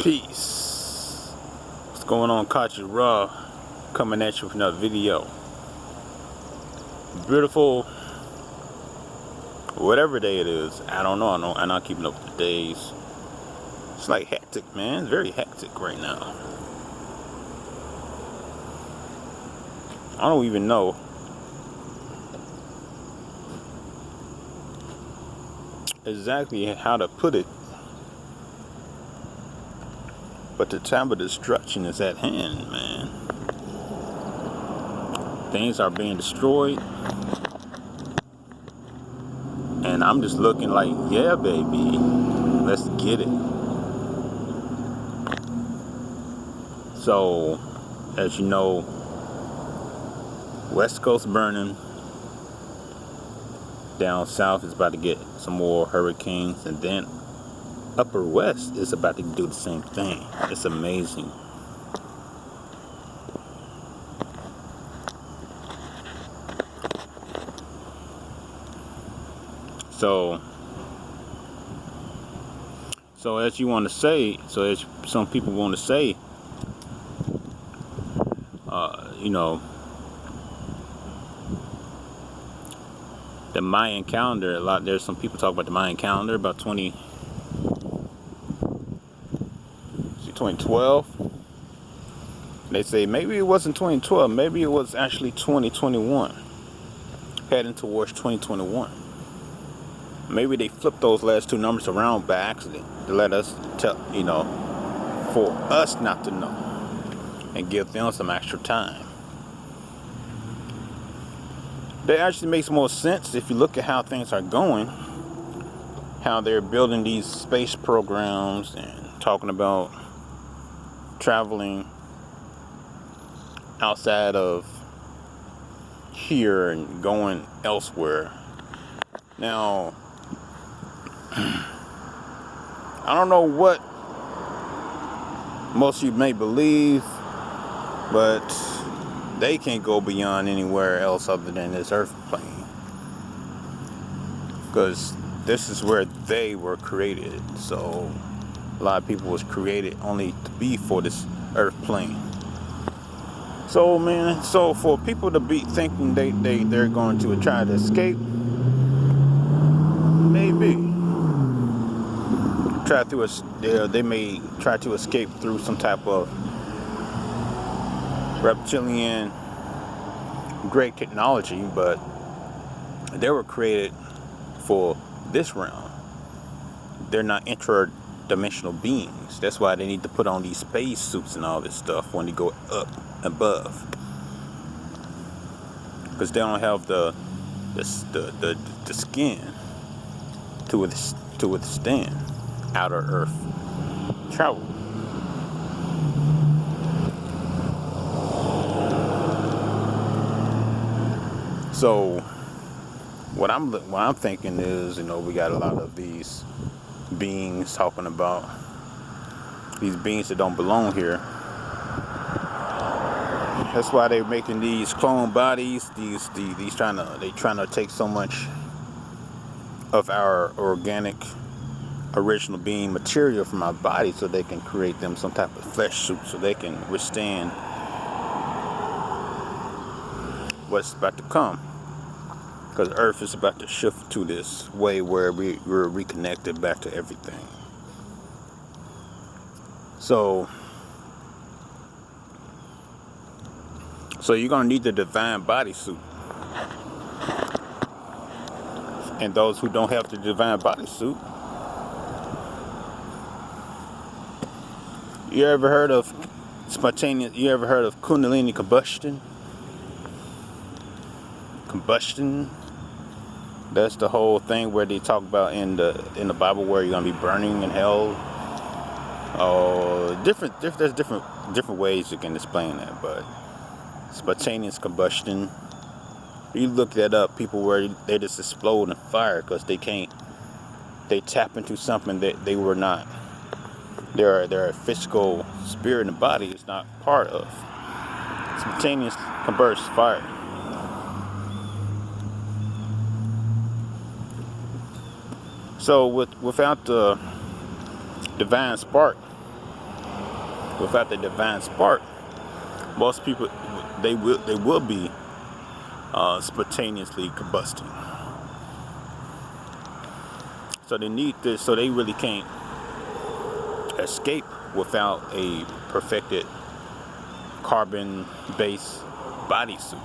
Peace. What's going on, Kachi Raw? Coming at you with another video. Beautiful, whatever day it is. I don't know. I'm not keeping up with the days. It's like hectic, man. It's very hectic right now. I don't even know exactly how to put it. But the time of destruction is at hand, man. Things are being destroyed. And I'm just looking like, yeah, baby. Let's get it. So, as you know, West Coast burning. Down south is about to get some more hurricanes. And then Upper West is about to do the same thing. It's amazing. So as you want to say, as some people want to say, the Mayan calendar. There's some people talk about the Mayan calendar about 2012. They say maybe it wasn't 2012, maybe it was actually 2021, heading towards 2021. Maybe they flipped those last two numbers around by accident to let us tell, for us not to know and give them some extra time. That actually makes more sense if you look at how things are going, how they're building these space programs and talking about traveling outside of here and going elsewhere. Now, I don't know what most of you may believe, but they can't go beyond anywhere else other than this earth plane, because this is where they were created. So a lot of people was created only to be for this earth plane. So man, for people to be thinking they're going to try to escape, maybe they may try to escape through some type of reptilian great technology, but they were created for this realm. They're not intra-dimensional beings. That's why they need to put on these space suits and all this stuff when they go up above, because they don't have the skin to withstand outer earth travel. So what I'm thinking is, we got a lot of these beings talking about these beings that don't belong here. That's why they're making these clone bodies. These trying to take so much of our organic original being material from our body so they can create them some type of flesh suit so they can withstand what's about to come, because Earth is about to shift to this way where we're reconnected back to everything. So you're gonna need the divine bodysuit, and those who don't have the divine bodysuit, you ever heard of spontaneous? You ever heard of Kundalini combustion? That's the whole thing where they talk about in the Bible where you're gonna be burning in hell. Oh, there's different ways you can explain that, but spontaneous combustion. You look that up, people where they just explode in fire because they tap into something that they were not. Their physical spirit and body is not part of. Spontaneous combust fire. So without the divine spark, without the divine spark, most people they will be spontaneously combusting. So they need this. So they really can't escape without a perfected carbon-based bodysuit.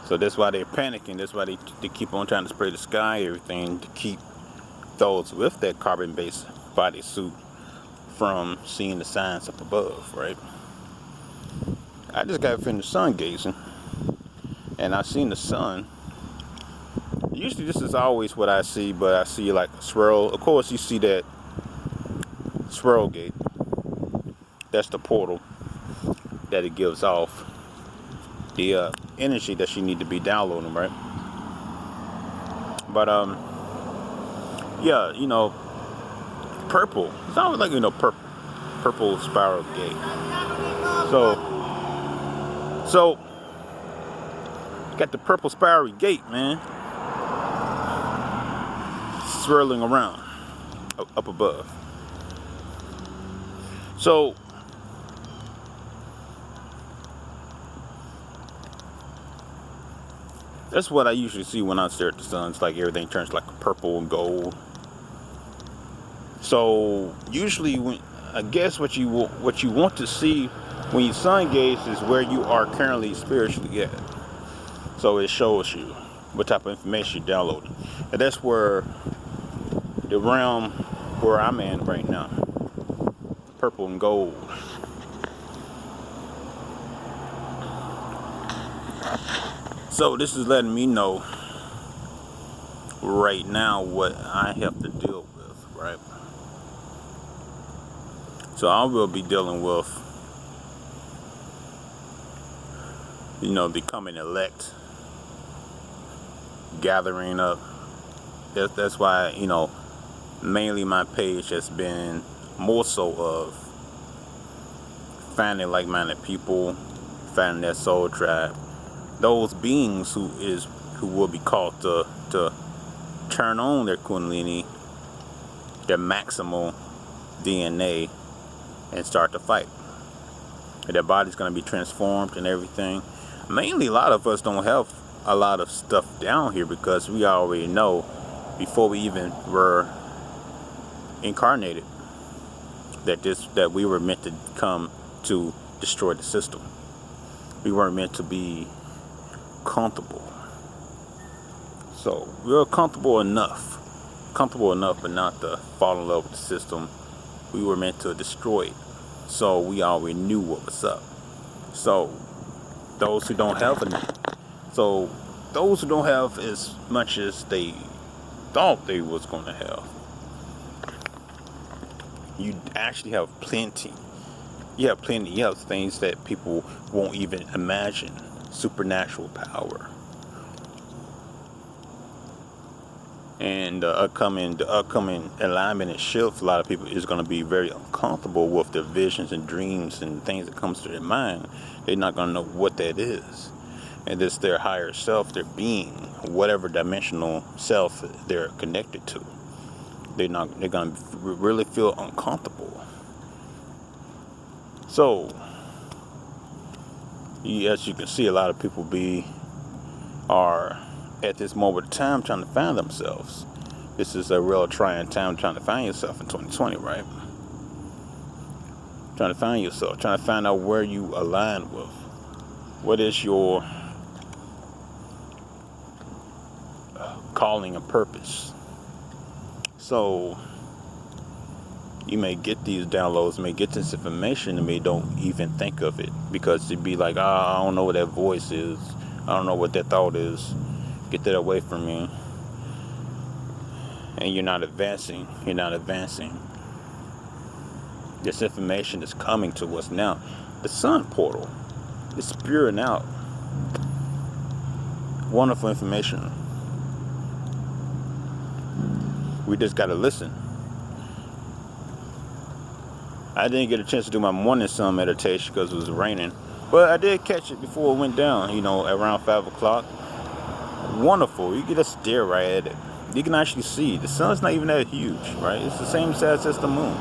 So that's why they're panicking. That's why they keep on trying to spray the sky, everything, to keep those with that carbon-based bodysuit from seeing the signs up above, right? I just got finished sun gazing, and I seen the sun. Usually this is always what I see, but I see like a swirl. Of course, you see that swirl gate. That's the portal that it gives off the energy that you need to be downloading, right? But yeah, purple. It's always like purple spiral gate. So got the purple spiral gate, man, swirling around up above. So that's what I usually see when I stare at the sun. It's like everything turns like purple and gold. So usually, I guess what you want to see when you sun gaze is where you are currently spiritually at. So it shows you what type of information you're downloading, and that's where the realm where I'm in right now, purple and gold. So this is letting me know right now what I have to deal with, right? So I will be dealing with, becoming elect, gathering up. That's why, mainly my page has been more so of finding like-minded people, finding their soul tribe, those beings who will be called to turn on their kundalini, their maximal DNA, and start to fight. Their body's going to be transformed and everything. Mainly, a lot of us don't have a lot of stuff down here because we already know before we even were incarnated that we were meant to come to destroy the system. We weren't meant to be comfortable. So we were comfortable enough, but not to fall in love with the system. We were meant to destroy it. So we already knew what was up. So those who don't have as much as they thought they was going to have, you actually have plenty. You have plenty. You have things that people won't even imagine. Supernatural power. And the upcoming alignment and shift, a lot of people is going to be very uncomfortable with their visions and dreams and things that comes to their mind. They're not going to know what that is. And it's their higher self, their being, whatever dimensional self they're connected to. They're going to really feel uncomfortable. So, as you can see, a lot of people are at this moment of time trying to find themselves. This is a real trying time trying to find yourself in 2020, right? Trying to find yourself, trying to find out where you align with. What is your calling and purpose? So you may get these downloads, may get this information, and may don't even think of it because you'd be like, I don't know what that voice is. I don't know what that thought is. Get that away from me. And you're not advancing. This information is coming to us now. The sun portal is spewing out wonderful information. We just got to listen. I didn't get a chance to do my morning sun meditation because it was raining. But I did catch it before it went down, around 5 o'clock. Wonderful. You get to stare right at it. You can actually see the sun's not even that huge, right? It's the same size as the moon.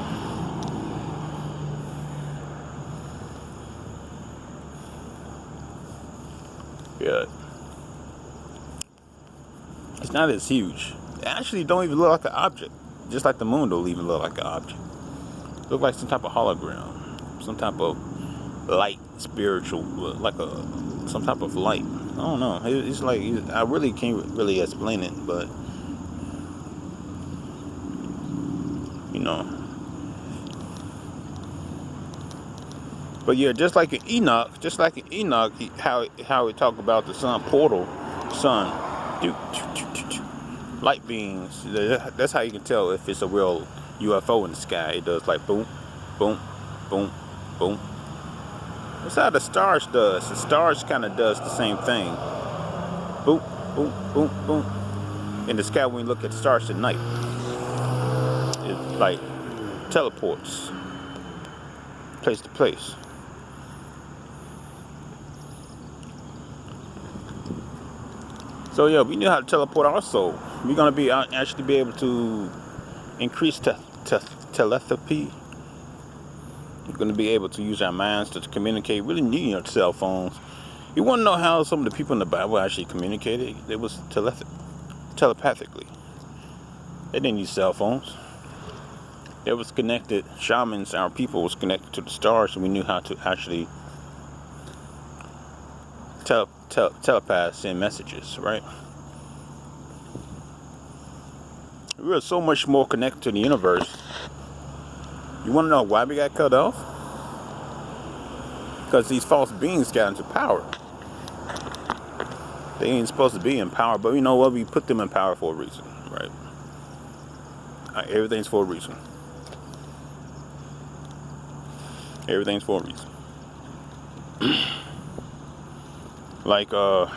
Yeah, it's not as huge. It actually don't even look like an object, just like the moon don't even look like an object. It look like some type of hologram, some type of light, spiritual, like some type of light. I don't know. It's like I really can't really explain it, but you know. But yeah, just like in Enoch, how we talk about the sun portal, sun, light beams. That's how you can tell if it's a real UFO in the sky. It does like boom, boom, boom, boom. That's how the stars does. The stars kind of does the same thing. Boom, boom, boom, boom. In the sky, when you look at the stars at night, it like teleports place to place. So yeah, we knew how to teleport also. We're gonna be actually be able to increase telepathy. We're gonna be able to use our minds to communicate. Really needing your cell phones. You want to know how some of the people in the Bible actually communicated? It was telepathically. They didn't use cell phones. They was connected. Shamans, our people, was connected to the stars, and we knew how to actually telepath, send messages, right? We were so much more connected to the universe. You want to know why we got cut off? Because these false beings got into power. They ain't supposed to be in power, but you know what? We put them in power for a reason, right? Everything's for a reason. Everything's for a reason. Like a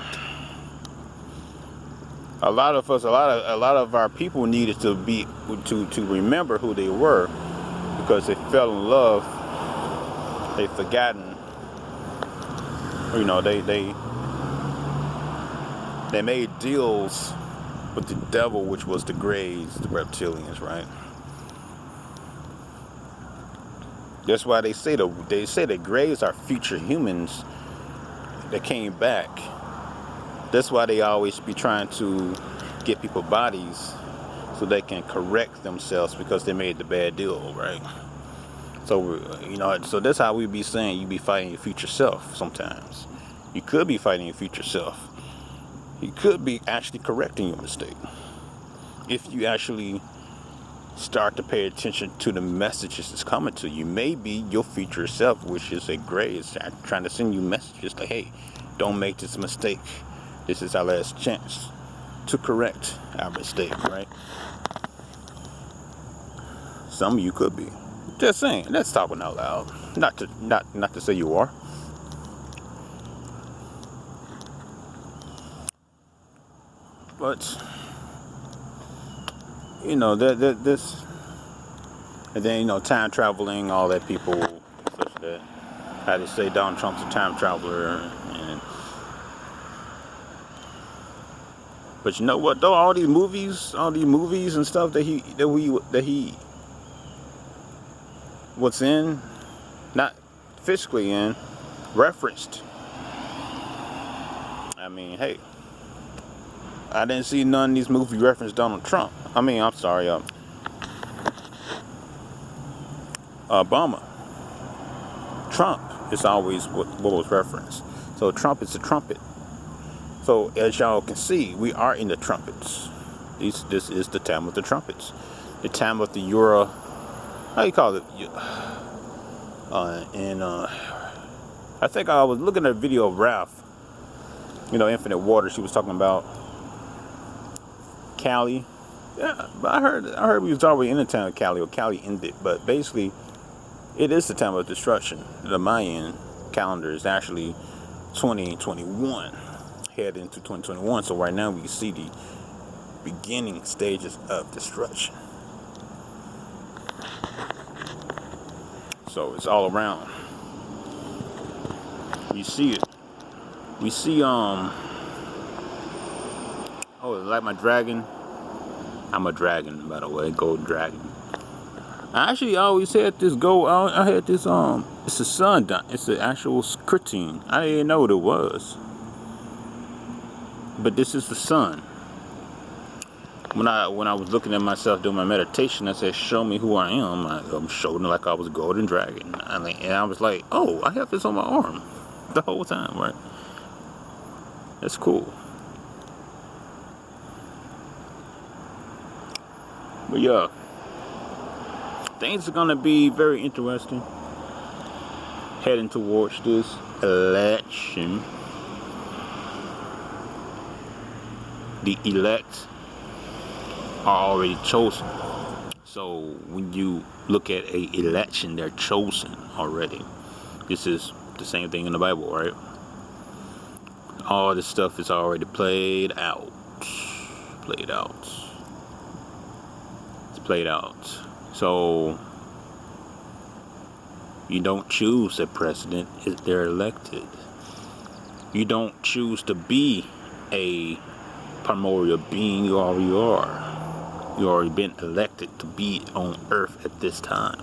lot of us, a lot of our people needed to be to remember who they were, because they fell in love. They've forgotten. You know, they made deals with the devil, which was the Greys, the reptilians, right? That's why they say the Greys are future humans that came back. That's why they always be trying to get people bodies so they can correct themselves because they made the bad deal, right? So, you know, so that's how we be saying you be fighting your future self sometimes. You could be fighting your future self. You could be actually correcting your mistake if you actually start to pay attention to the messages that's coming to you. Maybe your future self, which is a gray, is trying to send you messages like, hey, don't make this mistake. This is our last chance to correct our mistake, right? Some of you could be. Just saying, that's talking out loud. Not to say you are. But you know, this, and then, you know, time traveling, all that, people such that, how they say Donald Trump's a time traveler, but you know what though, all these movies and stuff that he what's in, not physically in, referenced. I mean, hey, I didn't see none of these movies reference Donald Trump. I mean, I'm sorry, Obama. Trump is always what was referenced. So Trump is a trumpet. So as y'all can see, we are in the trumpets. This is the time of the trumpets. The time of the Euro, how you call it? I think I was looking at a video of Ralph, you know, Infinite Water. She was talking about Cali. Yeah, but I heard we was already in the time of Cali, or Cali ended. But basically, it is the time of destruction. The Mayan calendar is actually 2021, head into 2021. So right now we see the beginning stages of destruction. So it's all around. You see it. We see oh, like my dragon. I'm a dragon, by the way, gold dragon. I actually always had this gold. I had this It's a sun. It's an actual creatine. I didn't know what it was, but this is the sun. When I was looking at myself doing my meditation, I said, "Show me who I am." I'm showing like I was a golden dragon. And I was like, "Oh, I have this on my arm the whole time, right?" That's cool. But yeah, things are gonna be very interesting heading towards this election. The elect are already chosen. So when you look at a election, they're chosen already. This is the same thing in the Bible, right? All this stuff is already played out. Played out. It's played out. So you don't choose a president if they're elected. You don't choose to be a primordial being. You already are. You already been elected to be on earth at this time.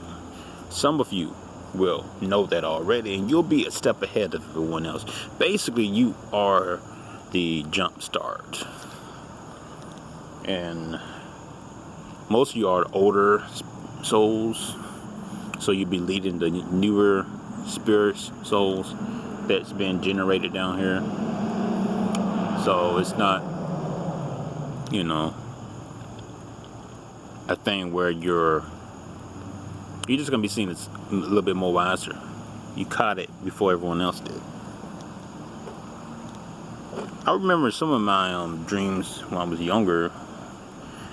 Some of you will know that already, and you'll be a step ahead of everyone else. Basically, you are the jump start. And most of you are older souls, so you'll be leading the newer spirits, souls that's been generated down here. So it's not, a thing where you're just gonna be seen as a little bit more wiser. You caught it before everyone else did. I remember some of my dreams when I was younger.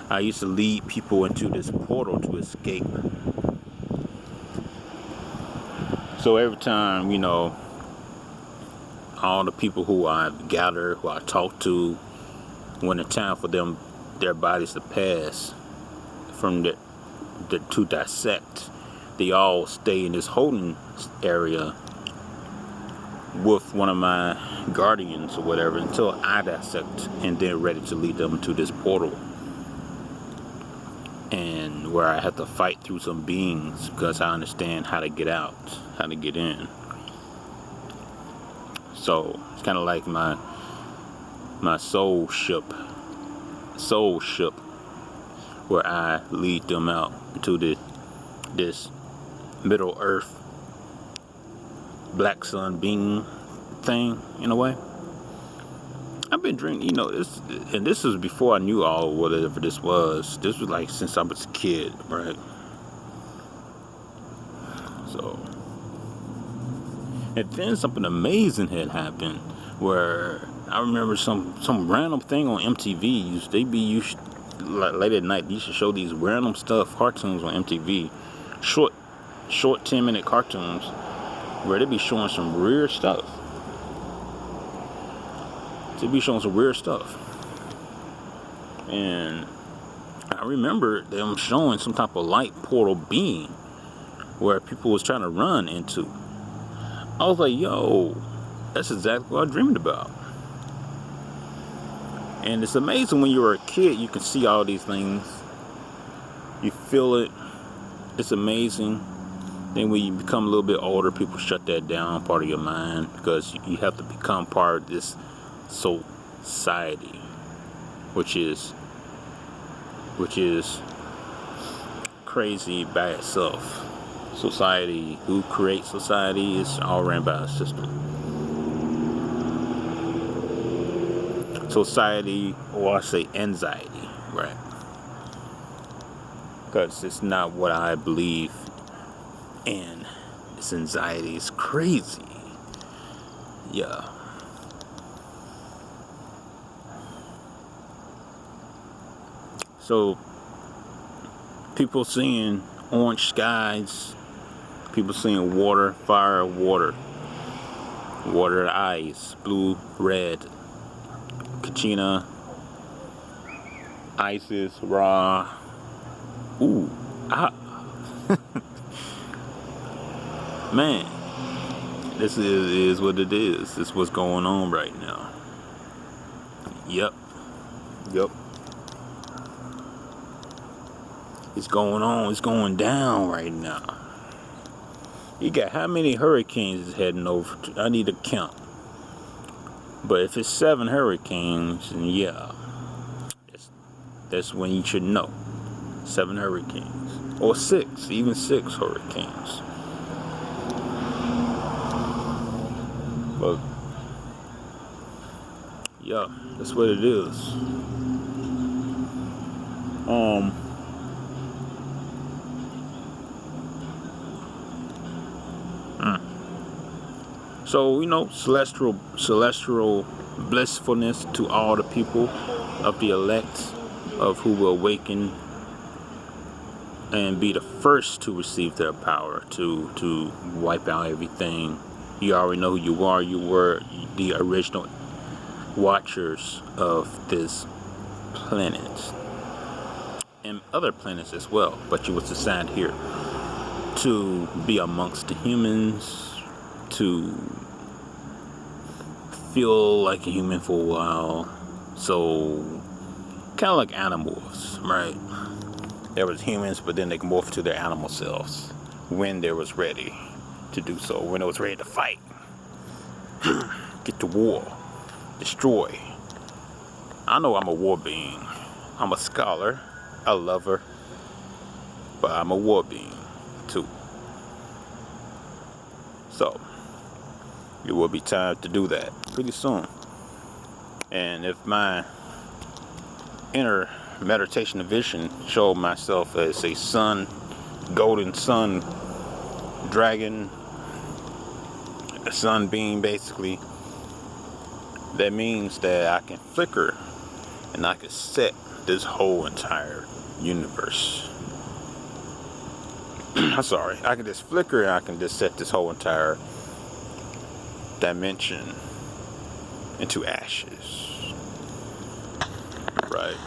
I used to lead people into this portal to escape. So every time, all the people who I've gathered, who I talked to, when it's time for their bodies to pass from to dissect, they all stay in this holding area with one of my guardians or whatever until I dissect and then ready to lead them to this portal. And where I have to fight through some beings because I understand how to get out, how to get in. So it's kind of like my soul ship, where I lead them out to this Middle Earth black sun being thing in a way. I've been dreaming, and this was before I knew all whatever this was. This was like since I was a kid, right? So, and then something amazing had happened where I remember some random thing on MTV. Like late at night, they used to show these random cartoons on MTV, short 10-minute cartoons, where they be showing some weird stuff. And I remember them showing some type of light portal being where people was trying to run into. I was like, yo, that's exactly what I dreamed about. And it's amazing when you're a kid, you can see all these things. You feel it. It's amazing. Then when you become a little bit older, people shut that down, part of your mind, because you have to become part of this society, which is crazy by itself. Society, who creates society, is all ran by a system. Society, or I say anxiety, right? Because it's not what I believe in. This anxiety is crazy. Yeah. So, people seeing orange skies, people seeing water, fire, water, ice, blue, red, Kachina, Isis, Ra. Ooh, man, this is what it is. This is what's going on right now. Yep. It's going on. It's going down right now. You got how many hurricanes is heading over? I need to count. But if it's 7 hurricanes, then yeah, that's when you should know. 7 hurricanes, or 6, even 6 hurricanes. But yeah, that's what it is. So, celestial blissfulness to all the people of the elect, of who will awaken and be the first to receive their power to wipe out everything. You already know who you are. You were the original watchers of this planet and other planets as well, but you was assigned here to be amongst the humans, to feel like a human for a while. So kind of like animals, right? There was humans, but then they morphed to their animal selves when they was ready to do so, when it was ready to fight, get to war, destroy. I know I'm a war being. I'm a scholar, a lover, but I'm a war being too. So it will be time to do that pretty soon. And if my inner meditation of vision showed myself as a sun, golden sun dragon, a sunbeam basically, that means that I can flicker and I can set this whole entire universe. I'm sorry, I can just flicker and I can just set this whole entire dimension into ashes. Right.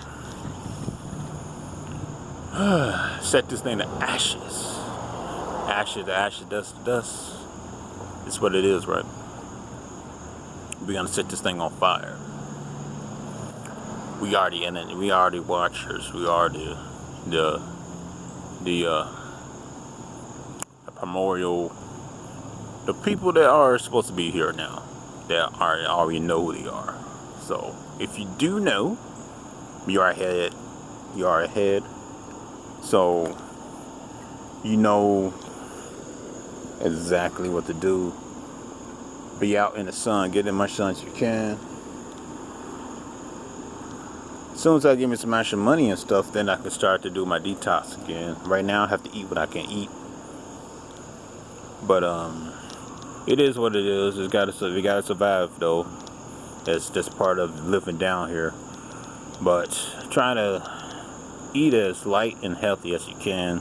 Set this thing to ashes. Ashes to ashes, dust to dust. It's what it is, right? We're gonna set this thing on fire. We already in it. We are the watchers. We are the primordial, the people that are supposed to be here now, that already know who they are. So if you do know, you are ahead. You are ahead. So you know exactly what to do. Be out in the sun, get as much sun as you can. As soon as I give me some extra money and stuff, then I can start to do my detox again. Right now I have to eat what I can eat. But it is what it is. We gotta survive though. That's part of living down here. But trying to eat as light and healthy as you can,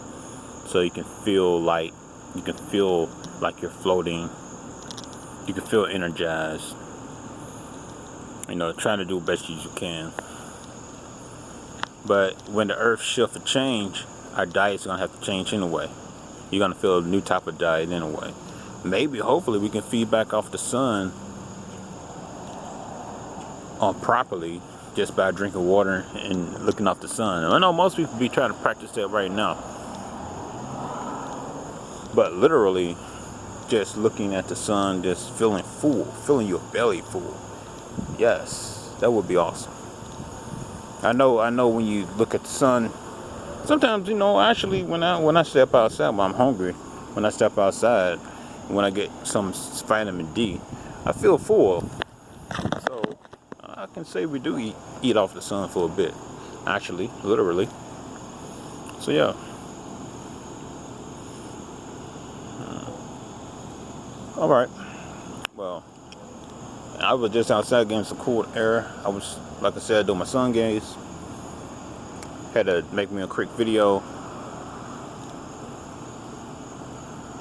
so you can feel light. You can feel like you're floating. You can feel energized. Trying to do the best as you can. But when the earth shifts and change, our diet's gonna have to change anyway. You're gonna feel a new type of diet anyway. Maybe, hopefully, we can feed back off the sun properly just by drinking water and looking off the sun. I know most people be trying to practice that right now, but literally, just looking at the sun, just feeling full, feeling your belly full. Yes, that would be awesome. I know when you look at the sun, sometimes, actually when I step outside when I'm hungry, when I step outside, when I get some vitamin D, I feel full. So I can say we do eat off the sun for a bit, actually, literally. So yeah. All right. Well, I was just outside getting some cool air. I was, like I said, doing my sun gaze. Had to make me a quick video.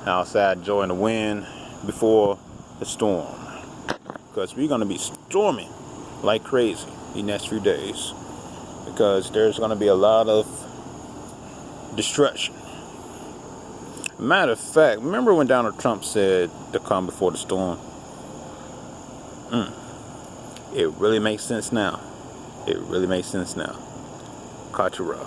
Outside enjoying the wind before the storm. Because we're going to be storming like crazy the next few days. Because there's going to be a lot of destruction. Matter of fact, remember when Donald Trump said the calm before the storm? It really makes sense now. It really makes sense now. Kachara.